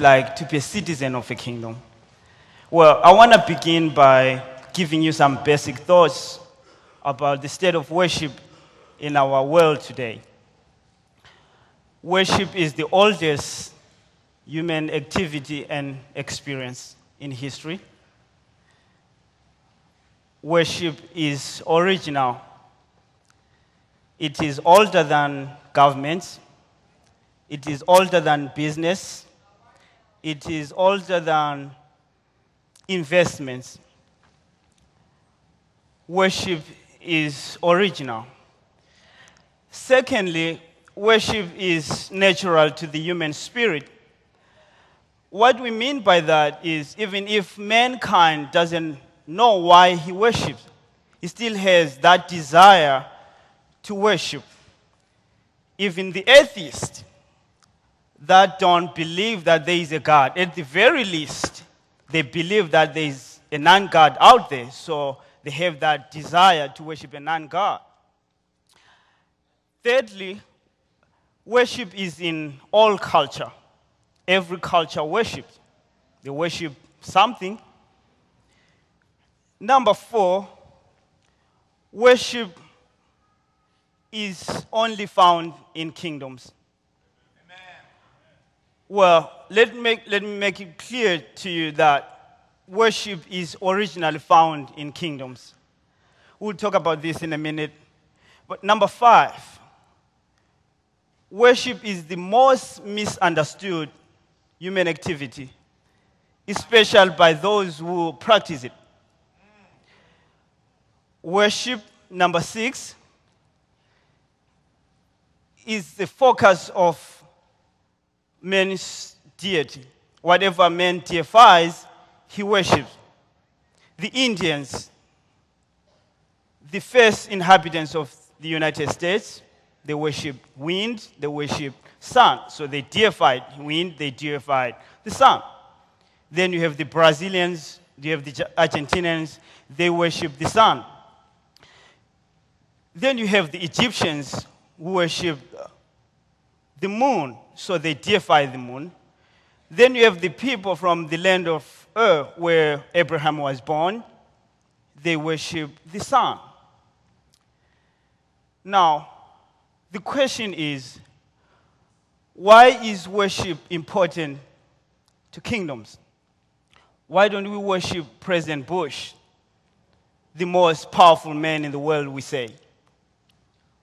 like to be a citizen of a kingdom? Well, I want to begin by giving you some basic thoughts about the state of worship in our world today. Worship is the oldest human activity and experience in history. Worship is original. It is older than governments. It is older than business. It is older than investments. Worship is original. Secondly, worship is natural to the human spirit. What we mean by that is even if mankind doesn't know why he worships, he still has that desire to worship. Even the atheists that don't believe that there is a God, at the very least, they believe that there is a non-God out there, so they have that desire to worship a non-God. Thirdly, worship is in all culture. Every culture worships. They worship something. Number 4, worship is only found in kingdoms. Amen. Well, let me make it clear to you that worship is originally found in kingdoms. We'll talk about this in a minute. But number 5, worship is the most misunderstood human activity, especially by those who practice it. Worship, number 6, is the focus of man's deity. Whatever man deifies, he worships. The Indians, the first inhabitants of the United States, they worship wind, they worship sun. So they deified wind, they deified the sun. Then you have the Brazilians, you have the Argentinians, they worship the sun. Then you have the Egyptians who worship the moon, so they deify the moon. Then you have the people from the land of Ur, where Abraham was born. They worship the sun. Now, the question is, why is worship important to kingdoms? Why don't we worship President Bush, the most powerful man in the world, we say?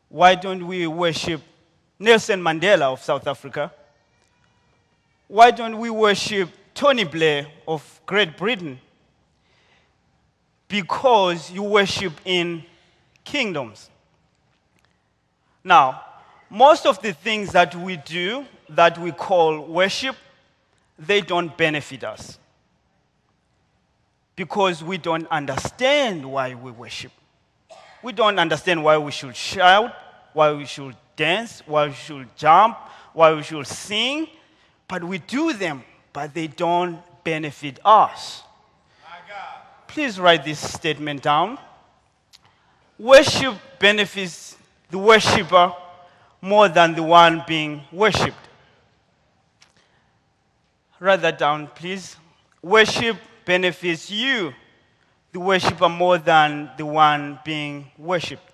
Why don't we worship Nelson Mandela of South Africa? Why don't we worship Tony Blair of Great Britain? Because you worship in kingdoms. Now, most of the things that we do that we call worship, they don't benefit us. Because we don't understand why we worship. We don't understand why we should shout, why we should dance, why we should jump, why we should sing. But we do them, but they don't benefit us. Please write this statement down. Worship benefits the worshiper more than the one being worshipped. Write that down, please. Worship benefits you, the worshiper, more than the one being worshipped.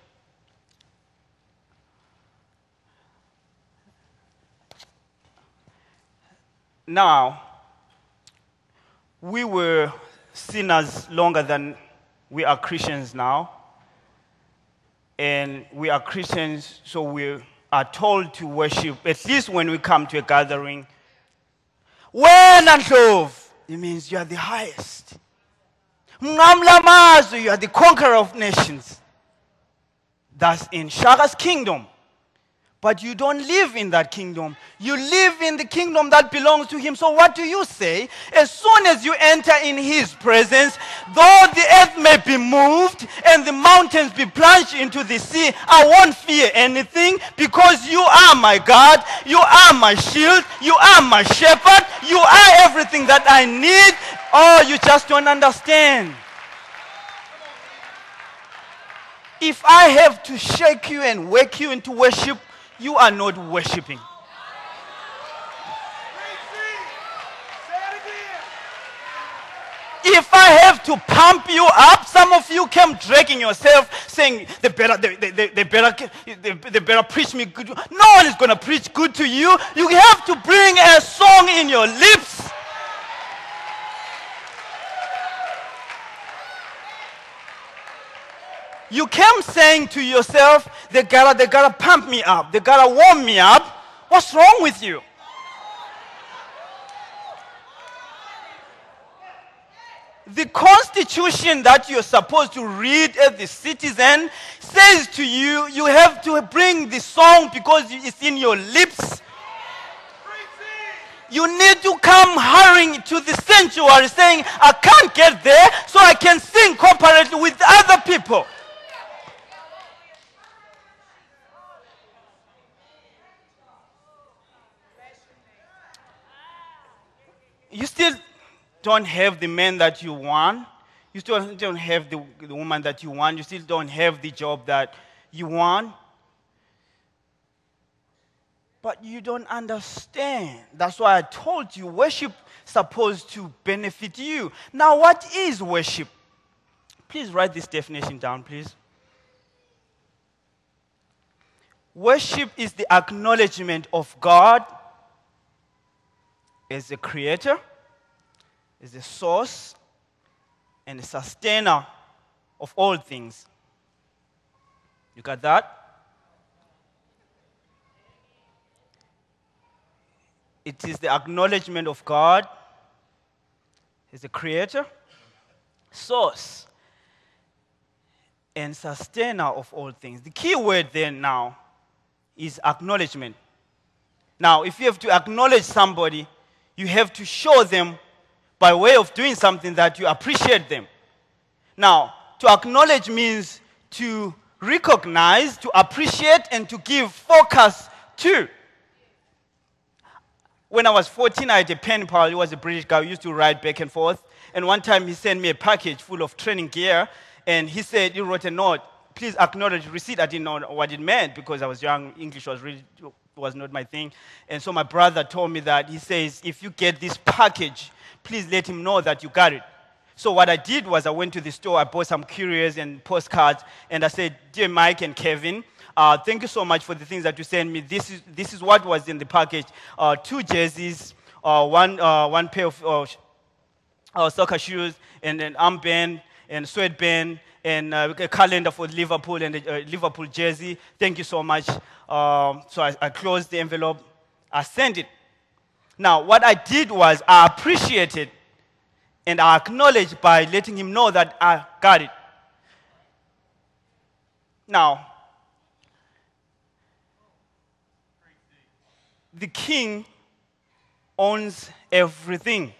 Now, we were sinners longer than we are Christians now. And we are Christians, so we are told to worship, at least when we come to a gathering. When and love, it means you are the highest. Mnamlamazu, you are the conqueror of nations. That's in Shaga's kingdom. But you don't live in that kingdom. You live in the kingdom that belongs to him. So what do you say? As soon as you enter in his presence, though the earth may be moved and the mountains be plunged into the sea, I won't fear anything because you are my God. You are my shield. You are my shepherd. You are everything that I need. Oh, you just don't understand. If I have to shake you and wake you into worship, you are not worshiping. have to pump you up. Some of you came dragging yourself, saying they better preach me good. No one is going to preach good to you. You have to bring a song in your lips. You came saying to yourself, they gotta pump me up. They gotta warm me up. What's wrong with you? The constitution that you're supposed to read as the citizen says to you, you have to bring the song because it's in your lips. You need to come hurrying to the sanctuary saying, I can't get there, so I can sing corporately with other people. You still don't have the man that you want. You still don't have the woman that you want. You still don't have the job that you want. But you don't understand. That's why I told you worship is supposed to benefit you. Now, what is worship? Please write this definition down, please. Worship is the acknowledgement of God as the creator, as the source, and the sustainer of all things. You got that? It is the acknowledgement of God as the creator, source, and sustainer of all things. The key word there now is acknowledgement. Now, if you have to acknowledge somebody, you have to show them by way of doing something that you appreciate them. Now, to acknowledge means to recognize, to appreciate, and to give focus to. When I was 14, I had a pen pal. He was a British guy who used to ride back and forth. And one time he sent me a package full of training gear. And he said, he wrote a note, please acknowledge receipt. I didn't know what it meant because I was young. English was not my thing. And so my brother told me that. He says, if you get this package, please let him know that you got it. So what I did was I went to the store. I bought some couriers and postcards. And I said, dear Mike and Kevin, thank you so much for the things that you sent me. This is what was in the package. 2 jerseys, one pair of soccer shoes, and an armband, and sweatband, and a calendar for Liverpool, and a Liverpool jersey. Thank you so much. So I closed the envelope. I sent it. Now, what I did was I appreciated and I acknowledged by letting him know that I got it. Now, the king owns everything.